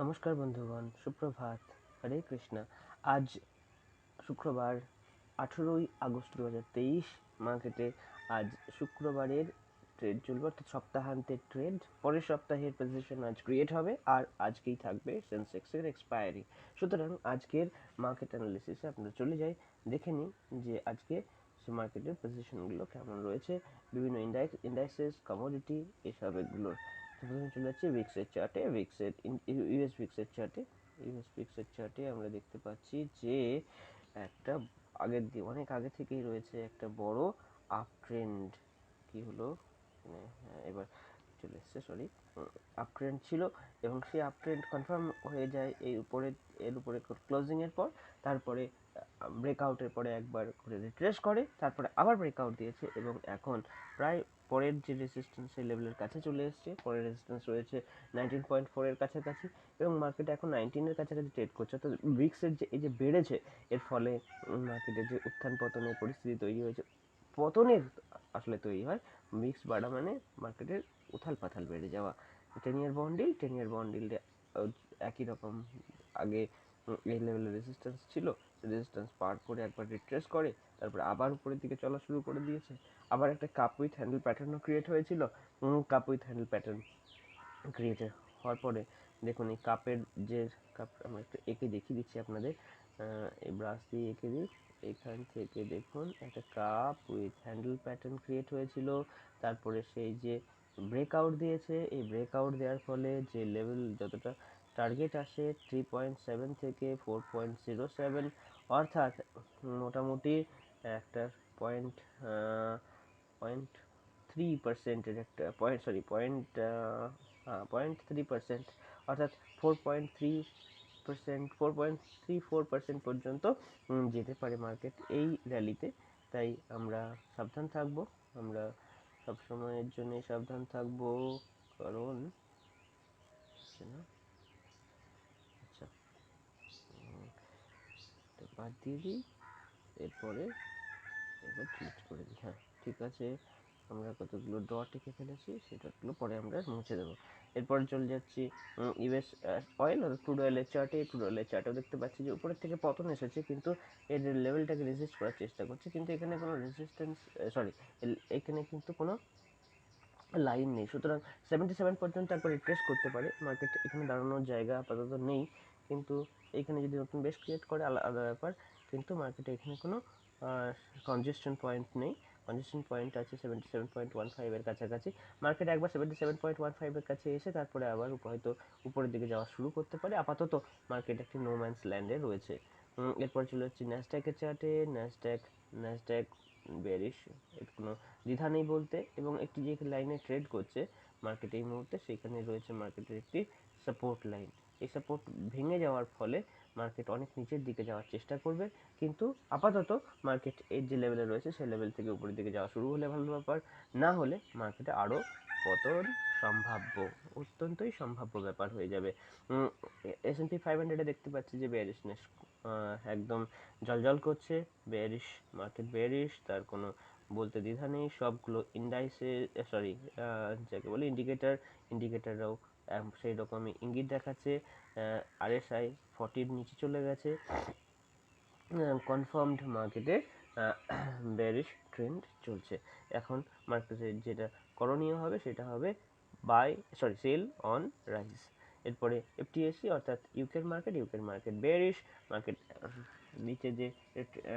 নমস্কার বন্ধুগণ, সুপ্রভাত, হরে কৃষ্ণা। আজ শুক্রবার 18ই আগস্ট 2023 মার্কেটে আজ শুক্রবারের ট্রেড চলবে, অর্থাৎ সপ্তাহান্তের ট্রেড। পরের সপ্তাহের পজিশন আজ ক্রিয়েট হবে আর আজকেই থাকবে সেন্সেক্সের এক্সপায়ারি। সুতরাং আজকের মার্কেট অ্যানালিসিসে আপনারা চলে যাই, দেখে নিই যে আজকে মার্কেটের পজিশনগুলো কেমন রয়েছে, বিভিন্ন ইন্ডাইসেস, কমোডিটি, এসব এগুলোর। প্রথমে চলে যাচ্ছি উইক্সের চার্টে। ইউএস উইক্সের চার্টে আমরা দেখতে পাচ্ছি যে একটা অনেক আগে থেকেই রয়েছে একটা বড় আপ ট্রেন্ড। কি হলো, এবার চলে এসছে, সরি, আপ ট্রেন্ড ছিল এবং সেই আপ ট্রেন্ড কনফার্ম হয়ে যায় এর উপরে ক্লোজিং এর পর। তারপরে ব্রেকআউটের পরে একবার করে রিট্রেস করে, তারপরে আবার ব্রেকআউট দিয়েছে এবং এখন প্রায় পরের যে রেজিস্ট্যান্স সেই লেভেলের কাছে চলে এসছে। পরের রেজিস্ট্যান্স রয়েছে 19.4 এর কাছাকাছি এবং মার্কেট এখন 19 এর কাছাকাছি ট্রেড করছে। অর্থাৎ ব্রিক্সের যে এই যে বেড়েছে, এর ফলে মার্কেটে যে উত্থান পতনের পরিস্থিতি তৈরি হয়েছে, পতনের আসলে তৈরি হয়। ব্রিক্স বাড়া মানে মার্কেটের উথাল পাথাল বেড়ে যাওয়া। 10 ইয়ার বন্ড ইল্ড একই রকম আগে এই লেভেলের রেজিস্ট্যান্স ছিল, রেজিস্ট্যান্স পার করে একবার রিট্রেস করে, তারপরে আবার উপরের দিকে চলা শুরু করে দিয়েছে। আবার একটা কাপ উইথ হ্যান্ডেল প্যাটার্নও ক্রিয়েট হয়েছিল। Cup with handle pattern create হওয়ার পরে দেখুন এই কাপের যে কাপ, আমরা একটু এঁকে দেখিয়ে দিচ্ছি আপনাদের, এই ব্রাশ দিয়ে এঁকে দিই। এখান থেকে দেখুন একটা cup with handle pattern create হয়েছিল, তারপরে সেই যে ব্রেকআউট দিয়েছে, এই ব্রেকআউট দেওয়ার ফলে যে লেভেল যতটা টার্গেট আসে 3.7 থেকে 4.07, অর্থাৎ মোটামুটি একটা পয়েন্ট পয়েন্ট 3%-এর একটা পয়েন্ট, সরি, 0.3%, অর্থাৎ 4.34% পর্যন্ত যেতে পারে মার্কেট এই র্যালিতে। তাই আমরা সাবধান থাকবো, আমরা সবসময়ের জন্য সাবধান থাকবো, কারণ আচ্ছা, বাদ দিয়ে দিই, এরপরে এবার ডিলিট করে দিই। হ্যাঁ, ঠিক আছে, আমরা কতগুলো ডট এঁকে ফেলেছি, সেই ডটগুলো পরে আমরা মুছে দেবো। এরপরে চলে যাচ্ছি ইউএস অয়েল অর্থাৎ ক্রুড অয়েলের চার্টে। ক্রুড অয়েলের চার্টেও দেখতে পাচ্ছি যে উপরের থেকে পতন এসেছে, কিন্তু এর লেভেলটাকে রেজিস্ট করার চেষ্টা করছে, কিন্তু এখানে কোনো রেজিস্ট্যান্স, সরি, এখানে কিন্তু কোনো লাইন নেই। সুতরাং 77 পর্যন্ত একবার রিট্রেস করতে পারে মার্কেট, এখানে দাঁড়ানোর জায়গা আপাতত নেই। কিন্তু এখানে যদি নতুন বেস ক্রিয়েট করে আলাদা ব্যাপার, কিন্তু মার্কেটে এখানে কোনো কনজেশন পয়েন্ট নেই। কনজেশন পয়েন্ট আছে 77.15 এর কাছাকাছি। মার্কেট একবার 77.15 এর কাছে এসে তারপরে আবার হয়তো উপরের দিকে যাওয়া শুরু করতে পারে। আপাতত মার্কেট একটি নো ম্যানস ল্যান্ডে রয়েছে। এরপর চলে যাচ্ছি ন্যাসড্যাকের চার্টে। ন্যাসড্যাক বেয়ারিশ, এর কোনো দ্বিধা নেই বলতে, এবং একটি যে লাইনে ট্রেড করছে মার্কেট এই মুহূর্তে, সেখানে রয়েছে মার্কেটের একটি সাপোর্ট লাইন। এই সাপোর্ট ভেঙে যাওয়ার ফলে মার্কেট অনেক নিচের দিকে যাওয়ার চেষ্টা করবে, কিন্তু আপাতত মার্কেট এর যে লেভেলে রয়েছে সেই লেভেল থেকে উপরের দিকে যাওয়া শুরু হলে ভালো ব্যাপার, না হলে মার্কেটে আরও পতন সম্ভাব্য, অত্যন্তই সম্ভাব্য ব্যাপার হয়ে যাবে। S&P 500-এ দেখতে পাচ্ছি যে বেয়ারিশনেস একদম জলজল করছে। বেয়ারিশ, মার্কেট বেয়ারিশ, তার কোনো বলতে দ্বিধা নেই। সবগুলো ইন্ডাইসে, সরি, যাকে বলে ইন্ডিকেটাররাও সেই রকমই ইঙ্গিত দেখাচ্ছে। RSI 40-র নিচে চলে গেছে। কনফার্মড মার্কেটে বেয়ারিশ ট্রেন্ড চলছে। এখন মার্কেটের যেটা করণীয় হবে সেটা হবে সেল অন রাইজ। এরপরে FTSE অর্থাৎ ইউকের মার্কেট বেয়ারিশ। মার্কেট নিচে যে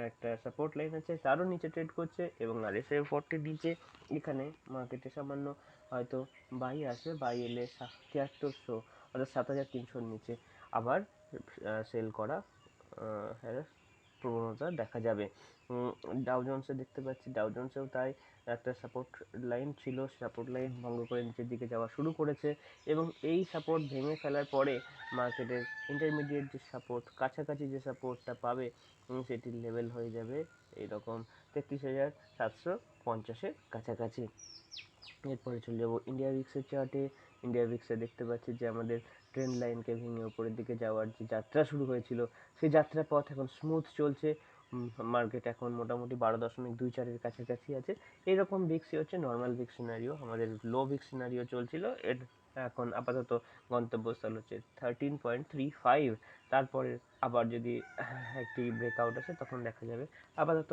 একটা সাপোর্ট লাইন আছে তারও নিচে ট্রেড করছে এবং RSI 40-র নিচে। এখানে মার্কেটে সামান্য হয়তো বাই আসবে, বাই এলে 7300 অর্থাৎ 7300-র নিচে আবার সেল করা প্রবণতা দেখা যাবে। ডাউ জোন্সে দেখতে পাচ্ছি, ডাউ জোন্সেও তাই, একটা সাপোর্ট লাইন ছিল, সাপোর্ট লাইন ভঙ্গ করে নিচের দিকে যাওয়া শুরু করেছে এবং এই সাপোর্ট ভেঙে ফেলার পরে মার্কেটের ইন্টারমিডিয়েট যে সাপোর্ট, কাছাকাছি যে সাপোর্টটা পাবে, সেটির লেভেল হয়ে যাবে এইরকম 33,750-এর কাছাকাছি। এরপরে চলে যাবো ইন্ডিয়া উইক্সের চার্টে। ইন্ডিয়া উইক্সে দেখতে পাচ্ছি যে আমাদের ট্রেন্ড লাইনকে ভেঙে উপরের দিকে যাওয়ার যে যাত্রা শুরু হয়েছিল, সেই যাত্রার পথ এখন স্মুথ চলছে। মার্কেট এখন মোটামুটি 12.24-এর কাছাকাছি আছে। এইরকম বিক্সই হচ্ছে নর্মাল বিক্স সিনারিও। আমাদের লো বিক্স সিনারিও চলছিল, এর এখন আপাতত গন্তব্যস্থল হচ্ছে 13.35। তারপরে আবার যদি একটি ব্রেকআউট আসে তখন দেখা যাবে। আপাতত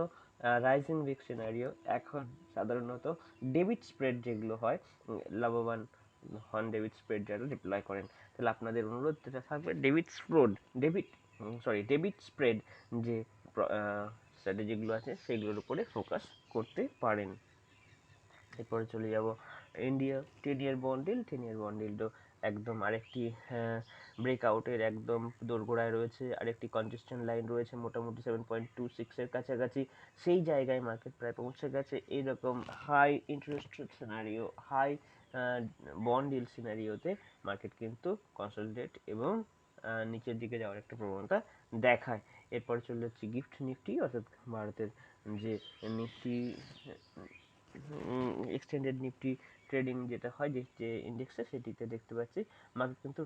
রাইজিং উইক সিনারিও। এখন সাধারণত ডেবিট স্প্রেড যেগুলো হয়, লাভবান হন ডেবিট স্প্রেড যারা ডিপ্লয় করেন, তাহলে আপনাদের অনুরোধ যেটা থাকবে ডেবিট ডেবিট স্প্রেড যে স্ট্র্যাটেজিগুলো আছে সেগুলোর উপরে ফোকাস করতে পারেন। এরপরে চলে যাব ইন্ডিয়া 10 ইয়ার বন্ড ডিল। 10 ইয়ার বন্ড ডিলও একদম আরেকটি ব্রেকআউটের একদম দোরগোড়ায় রয়েছে। আরেকটি কনজেশন লাইন রয়েছে মোটামুটি 7.26-এর কাছাকাছি। সেই জায়গায় মার্কেট প্রায় পৌঁছে গেছে। এইরকম high interest rate scenario, high bond ডিল সিনারিওতে মার্কেট কিন্তু কনসলিডেট এবং নিচের দিকে যাওয়ার একটা প্রবণতা দেখায়। এরপর চলে যাচ্ছে গিফট নিফটি, অর্থাৎ ভারতের যে নিফটি এক্সটেন্ডেড নিফটি ট্রেডিং যেটা হয়, যে ইন্ডেক্সে, সেটিতে দেখতে পাচ্ছি মার্কেট কিন্তু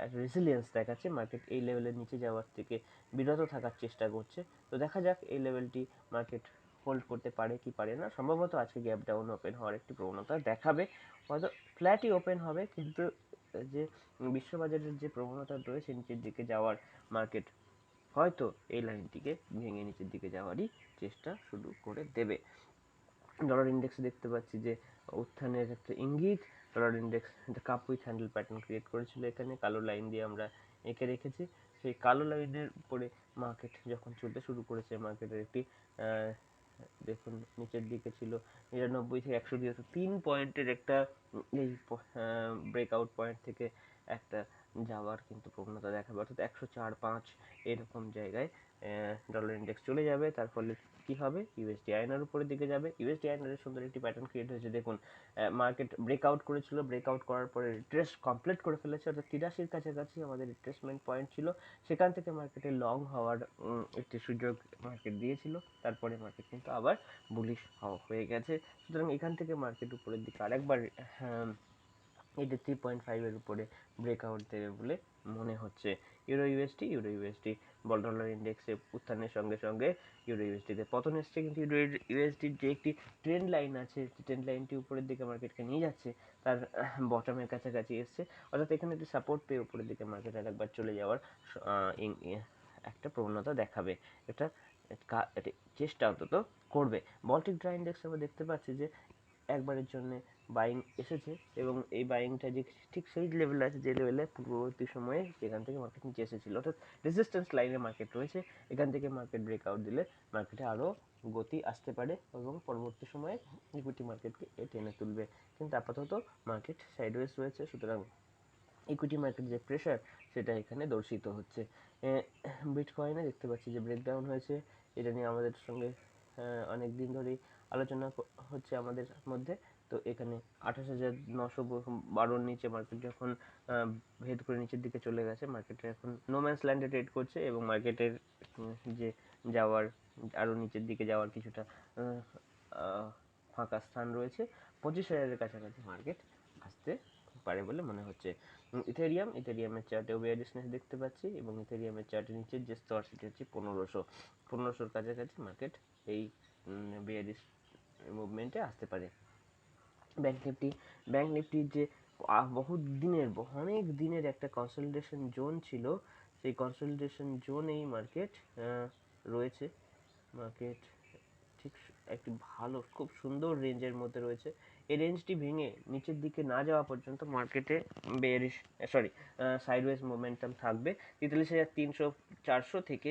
একটা রেসিলিয়েন্স দেখাচ্ছে। মার্কেট এই লেভেলের নিচে যাওয়ার থেকে বিরত থাকার চেষ্টা করছে। তো দেখা যাক এই লেভেলটি মার্কেট হোল্ড করতে পারে কি পারে না। সম্ভবত আজকে গ্যাপ ডাউন ওপেন হওয়ার একটি প্রবণতা দেখাবে, হয়তো ফ্ল্যাটই ওপেন হবে, কিন্তু যে বিশ্ববাজারের যে প্রবণতা রয়েছে নিচের দিকে যাওয়ার, মার্কেট হয়তো এই লাইনটিকে ভেঙে নিচের দিকে যাওয়ারই চেষ্টা শুরু করে দেবে। ডলার ইন্ডেক্সে দেখতে পাচ্ছি যে উত্থানের একটা ইঙ্গিত। ডলার ইন্ডেক্স একটা cup with handle pattern create করেছিল, এখানে কালো লাইন দিয়ে আমরা এঁকে রেখেছি। সেই কালো লাইনের উপরে মার্কেট যখন চলতে শুরু করেছে, মার্কেটের একটি দেখুন নিচের দিকে ছিল 99 থেকে 100, 3 পয়েন্টের একটা এই ব্রেকআউট পয়েন্ট থেকে একটা যাওয়ার কিন্তু প্রবণতা দেখাবে, অর্থাৎ 104.5 এরকম জায়গায় ডলার ইন্ডেক্স চলে যাবে। তার ফলে কি হবে, ইউএসডি আইএনআর উপরের দিকে যাবে। ইউএসডি আইএনআর এর সুন্দর একটি প্যাটার্ন ক্রিয়েট হয়েছে। দেখুন মার্কেট ব্রেকআউট করেছিল, ব্রেকআউট করার পরে রিট্রেস কমপ্লিট করে ফেলেছে, অর্থাৎ 83-র কাছাকাছি আমাদের রিট্রেসমেন্ট পয়েন্ট ছিল। সেখান থেকে মার্কেটে লং হওয়ার একটি সুযোগ মার্কেট দিয়েছিল। তারপরে মার্কেট কিন্তু আবার বুলিশ হয়ে গেছে। সুতরাং এখান থেকে মার্কেট উপরের দিকে আরেকবার 83.5-এর উপরে ব্রেকআউট দেবে বলে মনে হচ্ছে। ইউরো ইউএসডি ডলার ইন্ডেক্সে উত্থানের সঙ্গে সঙ্গে ইউরো ইউএসডিতে পতন এসছে, কিন্তু ইউরো ইউএসডির যে একটি ট্রেন্ড লাইন আছে, ট্রেন্ড লাইনটি উপরের দিকে মার্কেটকে নিয়ে যাচ্ছে, তার বটমের কাছাকাছি এসছে, অর্থাৎ এখানে একটি সাপোর্ট পেয়ে উপরের দিকে মার্কেট আরেকবার চলে যাওয়ার একটা প্রবণতা দেখাবে। এটা চেষ্টা অন্তত করবে। বল্টিক ড্রাই ইন্ডেক্স আমরা দেখতে পাচ্ছি যে একবারের জন্য বাইং এসেছে, এবং এই বাইংটা যে ঠিক সেই লেভেলে আছে যে লেভেলে পূর্ববর্তী সময়ে যেখান থেকে মার্কেট নিচে এসেছিল, অর্থাৎ রেজিস্ট্যান্স লাইনে মার্কেট রয়েছে। এখান থেকে মার্কেট ব্রেকআউট দিলে মার্কেটে আরও গতি আসতে পারে এবং পরবর্তী সময়ে ইকুইটি মার্কেটকে টেনে তুলবে। কিন্তু আপাতত মার্কেট সাইডওয়েজ রয়েছে, সুতরাং ইকুইটি মার্কেট যে প্রেশার সেটা এখানে দর্শিত হচ্ছে। বিটকয়েনে দেখতে পাচ্ছি যে ব্রেকডাউন হয়েছে। এটা নিয়ে আমাদের সঙ্গে অনেক দিন ধরেই আলোচনা হচ্ছে আমাদের মধ্যে। তো এখানে 28,912-র নিচে মার্কেট যখন ভেদ করে নিচের দিকে চলে গেছে, মার্কেটে এখন নো ম্যানস ল্যান্ডে ট্রেড করছে, এবং মার্কেটের যে যাওয়ার আরও নিচের দিকে যাওয়ার কিছুটা ফাঁকা স্থান রয়েছে। 25,000-এর কাছাকাছি মার্কেট আসতে পারে বলে মনে হচ্ছে। ইথেরিয়ামের চার্টেও বেয়ারিশনেস দেখতে পাচ্ছি, এবং ইথেরিয়ামের চার্টের নিচের যে স্তর সেটি হচ্ছে 1500-র কাছাকাছি মার্কেট এই বেয়ারিশ মুভমেন্টে আসতে পারে। ব্যাংক নিফটির যে অনেক দিনের একটা কনসলিডেশন জোন ছিল, সেই কনসলিডেশন জোনেই মার্কেট রয়েছে। মার্কেট ঠিক একটি ভালো খুব সুন্দর রেঞ্জের মধ্যে রয়েছে। এই রেঞ্জটি ভেঙে নিচের দিকে না যাওয়া পর্যন্ত মার্কেটে বেয়ারিশ সাইডওয়েজ মোমেন্টাম থাকবে। 43,300-400 থেকে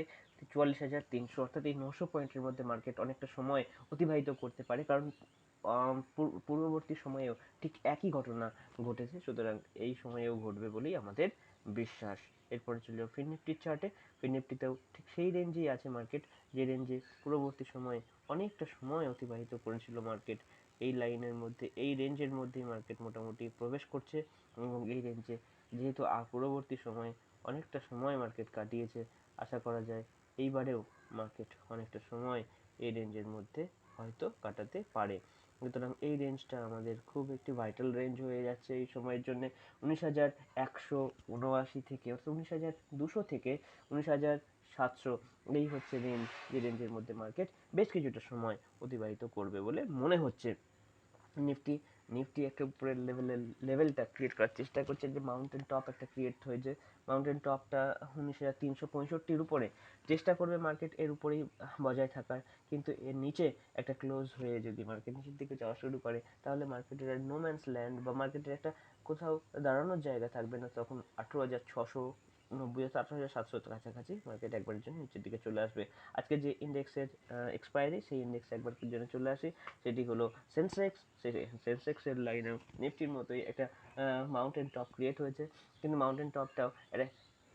44,300, অর্থাৎ এই 900 পয়েন্টের মধ্যে মার্কেট অনেকটা সময় অতিবাহিত করতে পারে, কারণ পূর্ববর্তী সময়েও ঠিক একই ঘটনা ঘটেছে, সুতরাং এই সময়েও ঘটবে বলেই আমাদের বিশ্বাস। এরপরে চলে যাও ফিননিফটির চার্টে। ফিননিফটিতেও ঠিক সেই রেঞ্জেই আছে মার্কেট, যে রেঞ্জে পূর্ববর্তী সময়ে অনেকটা সময় অতিবাহিত করেছিল মার্কেট। এই লাইনের মধ্যে, এই রেঞ্জের মধ্যেই মার্কেট মোটামুটি প্রবেশ করছে, এবং এই রেঞ্জে যেহেতু পূর্ববর্তী সময়ে অনেকটা সময় মার্কেট কাটিয়েছে, আশা করা যায় এইবারেও মার্কেট অনেকটা সময় এই রেঞ্জের মধ্যে হয়তো কাটাতে পারে। সুতরাং এই রেঞ্জটা আমাদের খুব একটি ভাইটাল রেঞ্জ হয়ে যাচ্ছে এই সময়ের জন্য। 19,179 থেকে, অর্থাৎ 19,200 থেকে 19,700, এই হচ্ছে রেঞ্জ, যে রেঞ্জের মধ্যে মার্কেট বেশ কিছুটা সময় অতিবাহিত করবে বলে মনে হচ্ছে। নিফটি নিফটি একটা উপরের লেভেলটা ক্রিয়েট করার চেষ্টা করছে, যে মাউন্টেন টপ একটা ক্রিয়েট হয়েছে, মাউন্টেন টপটা 19,365-র উপরে, চেষ্টা করবে মার্কেট এর উপরেই বজায় থাকার। কিন্তু এর নিচে একটা ক্লোজ হয়ে যদি মার্কেট নিচের দিকে যাওয়া শুরু করে, তাহলে মার্কেটের নো ম্যানস ল্যান্ড বা মার্কেটের একটা কোথাও দাঁড়ানোর জায়গা থাকবে না, তখন 18,690 18,700 কাছাকাছি মার্কেট একবারের জন্য নিচের দিকে চলে আসবে। আজকে যে ইন্ডেক্সের এক্সপায়ারি, সেই ইন্ডেক্স একবার জন্য চলে আসে, সেটি হলো সেন্সেক্স। সেন্সেক্সের লাইনে নিফটির মতোই একটা মাউন্টেন টপ ক্রিয়েট হয়েছে, কিন্তু মাউন্টেন টপটাও একটা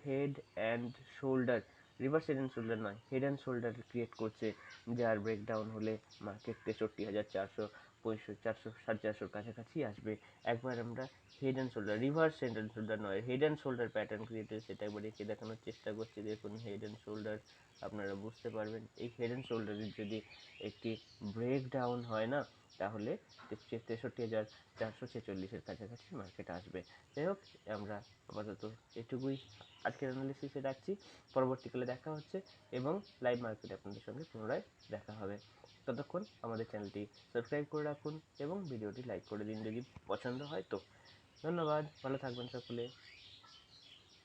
head and shoulder, reverse head and shoulder নয়, হেড অ্যান্ড শোল্ডার ক্রিয়েট করছে, যার ব্রেকডাউন হলে মার্কেট 63,400 400 কাছাকাছি আসবে। একবার আমরা head and shoulder, reverse head and shoulder নয়, head and shoulder pattern create হয়েছে, সেটা একবার এঁকে দেখানোর চেষ্টা করছি। দেখুন হেড অ্যান্ড শোল্ডার, আপনারা বুঝতে পারবেন এই হেড অ্যান্ড শোল্ডারের যদি একটি ব্রেকডাউন হয় না, তাহলে 63,446-এর কাছাকাছি মার্কেট আসবে। যাই হোক, আমরা আপাতত এটুকুই আজকের অ্যানালিসিসে রাখছি। পরবর্তীকালে দেখা হচ্ছে এবং লাইভ মার্কেটে আপনাদের সঙ্গে পুনরায় দেখা হবে। ততক্ষণ আমাদের চ্যানেলটি সাবস্ক্রাইব করে রাখুন এবং ভিডিওটি লাইক করে দিন যদি পছন্দ হয় তো। ধন্যবাদ, ভালো থাকবেন সকলে।